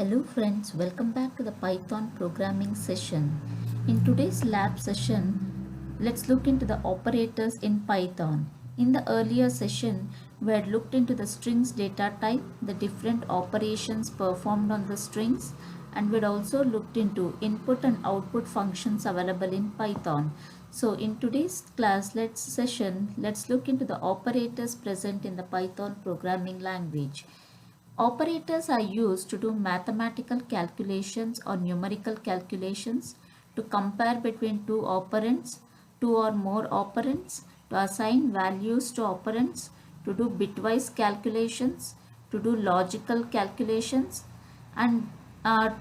Hello friends, welcome back to the Python programming session. In today's lab session, let's look into the operators in Python. In the earlier session, we had looked into the strings data type, the different operations performed on the strings, and we had also looked into input and output functions available in Python. So in today's session, let's look into the operators present in the Python programming language. Operators are used to do mathematical calculations or numerical calculations, to compare between two operands, two or more operands, to assign values to operands, to do bitwise calculations, to do logical calculations, and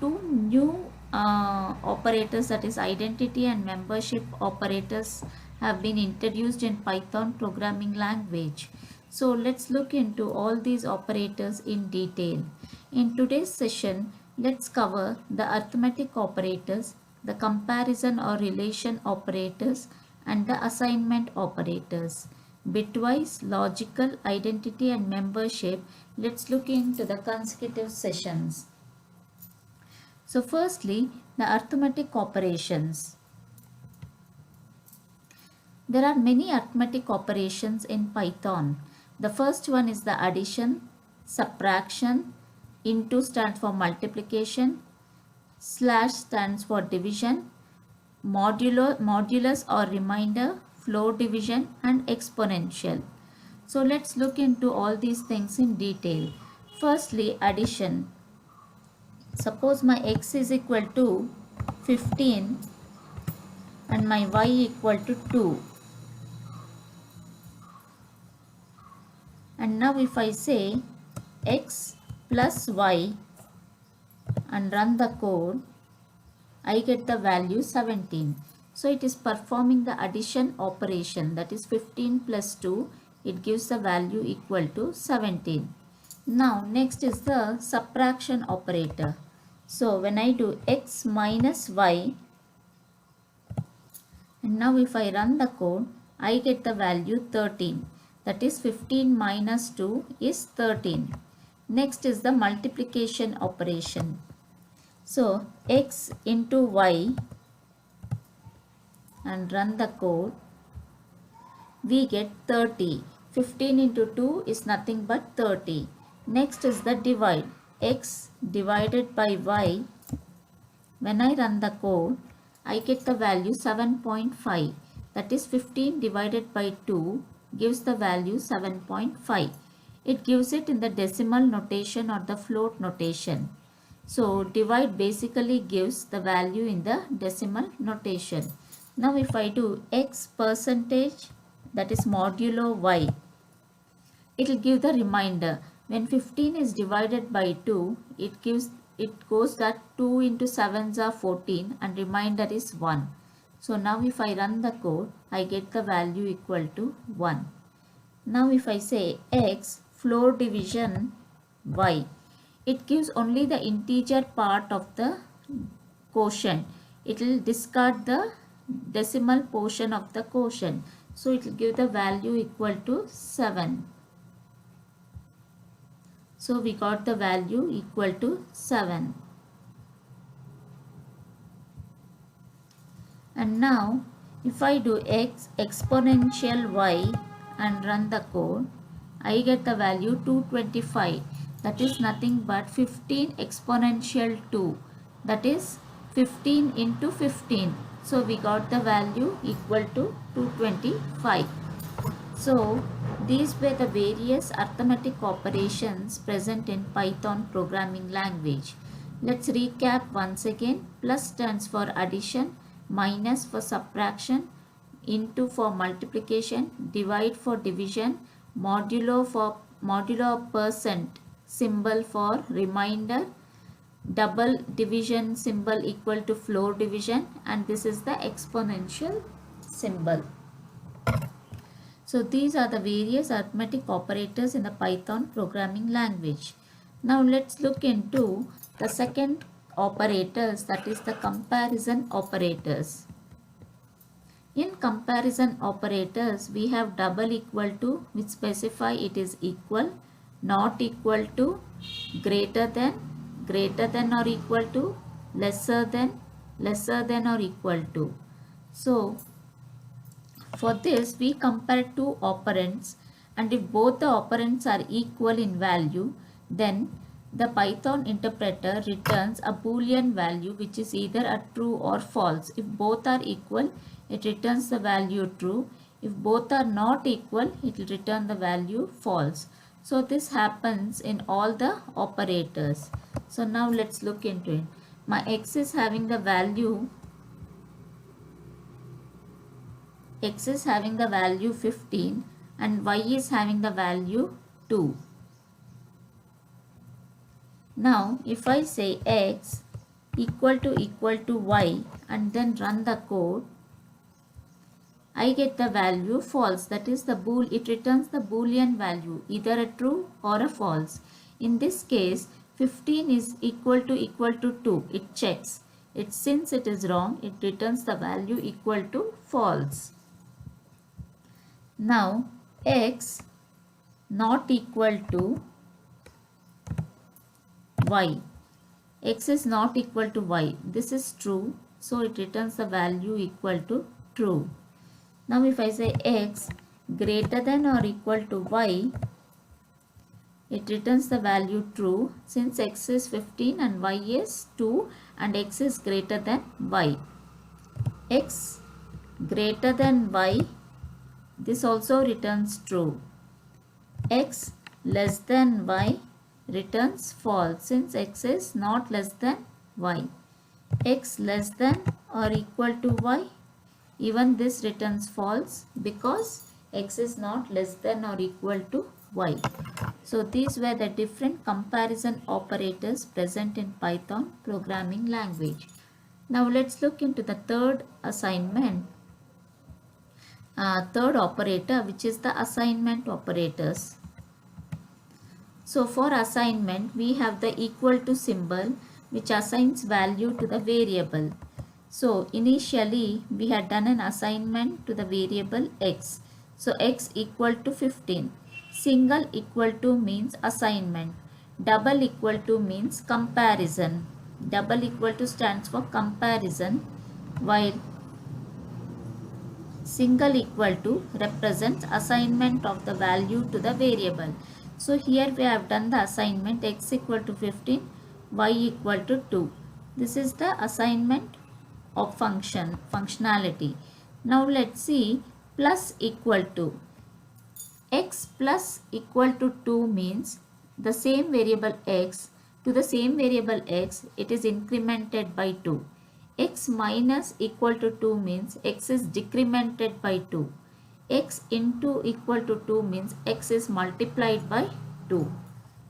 two new operators, that is identity and membership operators, have been introduced in Python programming language. So let's look into all these operators in detail. In today's session, let's cover the arithmetic operators, the comparison or relation operators, and the assignment operators. Bitwise, logical, identity, and membership. Let's look into the consecutive sessions. So firstly, the arithmetic operations. There are many arithmetic operations in Python. The first one is the addition, subtraction, into stands for multiplication, slash stands for division, modulus or remainder, floor division, and exponential. So let's look into all these things in detail. Firstly, addition. Suppose my x is equal to 15 and my y equal to 2. And now if I say x plus y and run the code, I get the value 17. So it is performing the addition operation, that is 15 plus 2, it gives the value equal to 17. Now next is the subtraction operator. So when I do x minus y, and now if I run the code, I get the value 13. That is 15 minus 2 is 13. Next is the multiplication operation. So x into y and run the code, we get 30. 15 into 2 is nothing but 30. Next is the divide. X divided by y. When I run the code, I get the value 7.5. That is 15 divided by 2 gives the value 7.5. It gives it in the decimal notation or the float notation. So divide basically gives the value in the decimal notation. Now if I do x percentage, that is modulo y, it will give the remainder. When 15 is divided by 2, it goes that 2 into 7s are 14 and remainder is 1. So now if I run the code, I get the value equal to 1. Now if I say x floor division y, it gives only the integer part of the quotient. It will discard the decimal portion of the quotient. So it will give the value equal to 7. So we got the value equal to 7. And now if I do x exponential y and run the code, I get the value 225. That is nothing but 15 exponential 2. That is 15 into 15. So we got the value equal to 225. So these were the various arithmetic operations present in Python programming language. Let's recap once again. Plus stands for addition, minus for subtraction, into for multiplication, divide for division, modulo percent symbol for remainder, double division symbol equal to floor division, and this is the exponential symbol. So these are the various arithmetic operators in the Python programming language. Now let's look into the second operators, that is the comparison operators. In comparison operators, we have double equal to, which specify it is equal, not equal to, greater than, greater than or equal to, lesser than or equal to. So for this we compare two operands, and if both the operands are equal in value, then the Python interpreter returns a Boolean value which is either a true or false. If both are equal, it returns the value true. If both are not equal, it will return the value false. So this happens in all the operators. So now let's look into it. My x is having the value 15 and y is having the value 2. Now if I say x equal to y and then run the code, I get the value false. That is it returns the Boolean value, either a true or a false. In this case 15 is equal to 2. It checks. Since it is wrong, it returns the value equal to false. Now x not equal to y. X is not equal to y. This is true. So it returns the value equal to true. Now if I say x greater than or equal to y, it returns the value true since x is 15 and y is 2 and x is greater than y. X greater than y, this also returns true. X less than y returns false since x is not less than y. X less than or equal to y, even this returns false because x is not less than or equal to y. So these were the different comparison operators present in Python programming language. Now let's look into the third assignment. Third operator, which is the assignment operators. So for assignment, we have the equal to symbol which assigns value to the variable. So initially we had done an assignment to the variable x. So x equal to 15. Single equal to means assignment. Double equal to means comparison. Double equal to stands for comparison, while single equal to represents assignment of the value to the variable. So here we have done the assignment x equal to 15, y equal to 2. This is the assignment of functionality. Now let's see plus equal to. X plus equal to 2 means the same variable x, to the same variable x it is incremented by 2. X minus equal to 2 means x is decremented by 2. X into equal to 2 means x is multiplied by 2.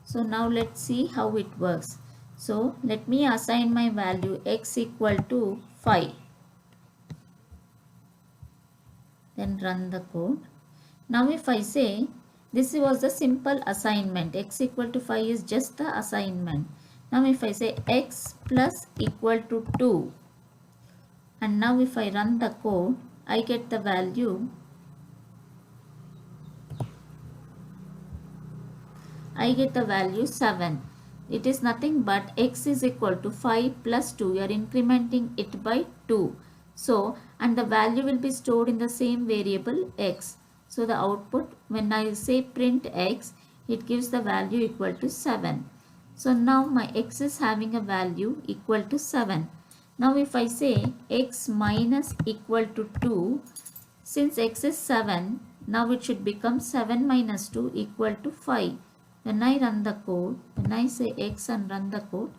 So now let's see how it works. So let me assign my value x equal to 5. Then run the code. Now if I say this was the simple assignment, x equal to 5 is just the assignment. Now if I say x plus equal to 2, and now if I run the code, I get the value. I get the value 7. It is nothing but x is equal to 5 plus 2. You are incrementing it by 2. So, and the value will be stored in the same variable x. So the output, when I say print x, it gives the value equal to 7. So now my x is having a value equal to 7. Now if I say x minus equal to 2, since x is 7, now it should become 7 minus 2 equal to 5. When I run the code, when I say x and run the code,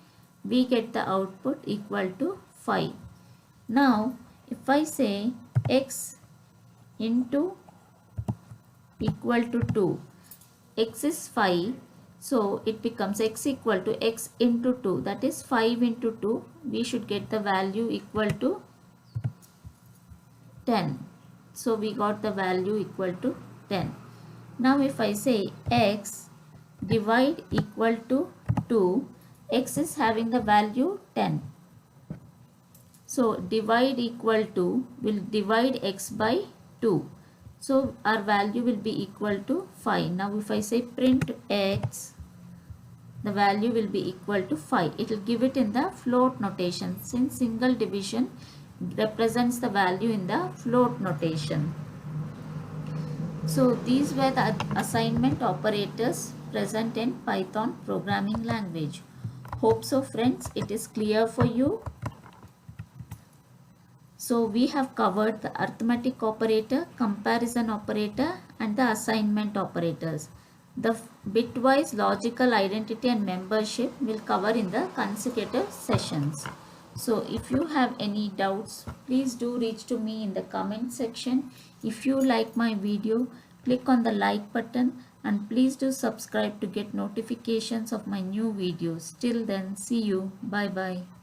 we get the output equal to 5. Now if I say x into equal to 2, x is 5. So it becomes x equal to x into 2, that is 5 into 2. We should get the value equal to 10. So we got the value equal to 10. Now if I say x divide equal to 2, x is having the value 10. So divide equal to will divide x by 2. So our value will be equal to 5. Now if I say print x the value will be equal to 5. It will give it in the float notation since single division represents the value in the float notation. So these were the assignment operators present in Python programming language. Hope so friends, it is clear for you. So we have covered the arithmetic operator, comparison operator and the assignment operators. The bitwise logical identity and membership will cover in the consecutive sessions. So if you have any doubts, please do reach to me in the comment section. If you like my video, click on the like button and please do subscribe to get notifications of my new videos. Till then, see you. Bye bye.